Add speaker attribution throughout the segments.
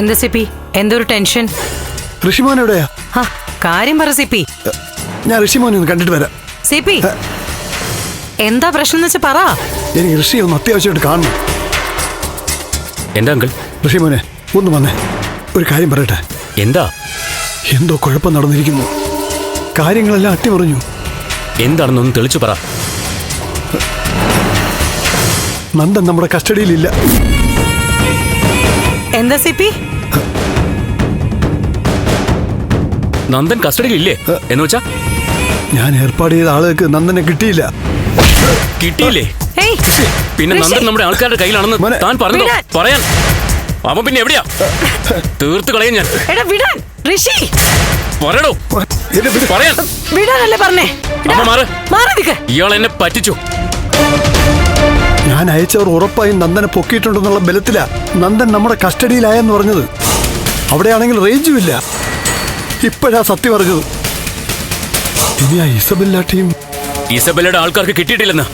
Speaker 1: എന്താ സിപ്പി, എന്തൊരു ടെൻഷൻ?
Speaker 2: ഋഷിമോൻ എവിടെയാ?
Speaker 1: കാര്യം പറ സിപ്പി.
Speaker 2: ഞാൻ ഋഷിമോനെ ഒന്ന് കണ്ടിട്ട് വരാം.
Speaker 1: സിപ്പി, എന്താ പ്രശ്നം വെച്ചാ പറ.
Speaker 2: എനിക്ക് ഋഷി ഒന്ന് അത്യാവശ്യമായിട്ട് കാണണം.
Speaker 3: എന്താ അങ്കിൾ?
Speaker 2: ഋഷിമോനെ ഒന്ന് വന്നേ, ഒരു കാര്യം പറയട്ടെ.
Speaker 3: എന്താ?
Speaker 2: എന്തോ കുഴപ്പം നടന്നിരിക്കുന്നു. കാര്യങ്ങളെല്ലാം അട്ടിമറിഞ്ഞു.
Speaker 3: എന്താണെന്നൊന്ന് തെളിച്ചു പറ.
Speaker 2: നന്ദൻ നമ്മുടെ കസ്റ്റഡിയിലില്ല.
Speaker 1: എന്താ സിപ്പി?
Speaker 3: നന്ദൻ കസ്റ്റഡിയിലില്ലേ എന്ന് വെച്ചാ?
Speaker 2: ഞാൻ ഏർപ്പാട് ചെയ്ത ആളുകൾക്ക് നന്ദനെ കിട്ടിയില്ല.
Speaker 3: കിട്ടിയില്ലേ? പിന്നെ നന്ദൻ നമ്മുടെ ആൾക്കാരുടെ കയ്യിലാണെന്ന് താൻ പറഞ്ഞോ? പറയാൻ അവൻ പിന്നെ എവിടെയാ? തീർത്ത് കളയും ഞാൻ. പറയടോ, പറയാൻ. അമ്മ മാറ്. ഇയാൾ എന്നെ പറ്റിച്ചു.
Speaker 2: ഞാൻ അയച്ചവർ ഉറപ്പായും നന്ദനെ പൊക്കിയിട്ടുണ്ടെന്നുള്ള ബലത്തിലാ നന്ദൻ നമ്മുടെ കസ്റ്റഡിയിലായെന്ന് പറഞ്ഞത്. അവിടെയാണെങ്കിൽ റേഞ്ചും ഇല്ല. ഇപ്പോഴാ സത്യം പറഞ്ഞത്. ഇനി ആ ഇസബെല്ല ടീം.
Speaker 3: ഇസബെല്ലയുടെ ആൾക്കാർക്ക് കിട്ടിയിട്ടില്ലെന്ന്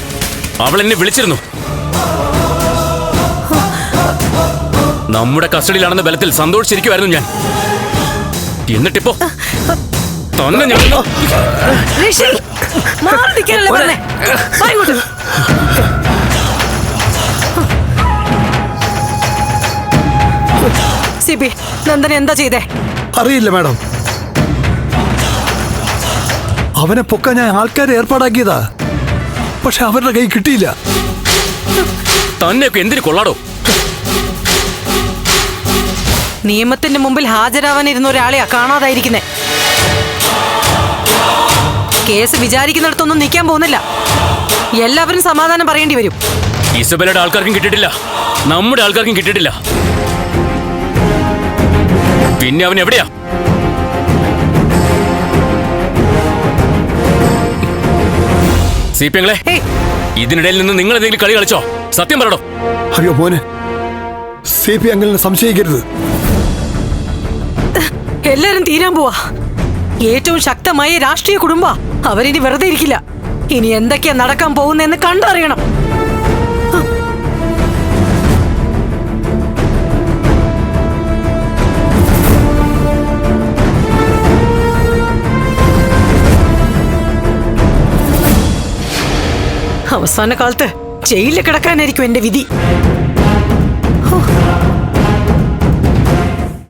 Speaker 3: അവൾ എന്നെ വിളിച്ചിരുന്നു. നമ്മുടെ കസ്റ്റഡിയിലാണെന്ന ബലത്തിൽ സന്തോഷിച്ചിരിക്കുമായിരുന്നു ഞാൻ. എന്നിട്ടിപ്പോ തന്നെ ഞാൻ
Speaker 1: സിബി, നന്ദൻ എന്താ ചെയ്തേ?
Speaker 2: അറിയില്ല മാഡം. അവനെ പൊക്കാൻ ഞാൻ ആൾക്കാരെ ഏർപ്പാടാക്കിയതാ. പക്ഷെ അവരുടെ കൈ കിട്ടിയില്ല.
Speaker 3: തന്നെയൊക്കെ എന്തിനു കൊള്ളാടോ?
Speaker 1: നിയമത്തിന്റെ മുമ്പിൽ ഹാജരാവാനിരുന്ന ഒരാളെയാ കാണാതായിരിക്കുന്നേ. കേസ് വിചാരിക്കുന്നിടത്തൊന്നും നിൽക്കാൻ പോകുന്നില്ല. എല്ലാവരും സമാധാനം പറയേണ്ടി വരും.
Speaker 3: ഇസബെല്ലയുടെ ആൾക്കാർക്കും കിട്ടിയിട്ടില്ല, നമ്മുടെ ആൾക്കാർക്കും കിട്ടിയിട്ടില്ല. പിന്നെ അവൻ എവിടെയാ? സിപിങ്ങളെ, ഇതിനിടയിൽ നിന്ന് നിങ്ങൾ എന്തെങ്കിലും കളി കളിച്ചോ? സത്യം പറയടോ.
Speaker 2: അയ്യോ മോനെ, സിപി അങ്കിളിനെ സംശയിക്കരുത്.
Speaker 1: എല്ലാരും തീരാൻ പോവാ. ഏറ്റവും ശക്തമായ രാഷ്ട്രീയ കുടുംബ. അവരിനി വെറുതെ ഇരിക്കില്ല. ഇനി എന്തൊക്കെയാ നടക്കാൻ പോകുന്നെന്ന് കണ്ടറിയണം. അവസാന കാലത്ത് ജയിലിൽ കിടക്കാനായിരിക്കും എന്റെ വിധി.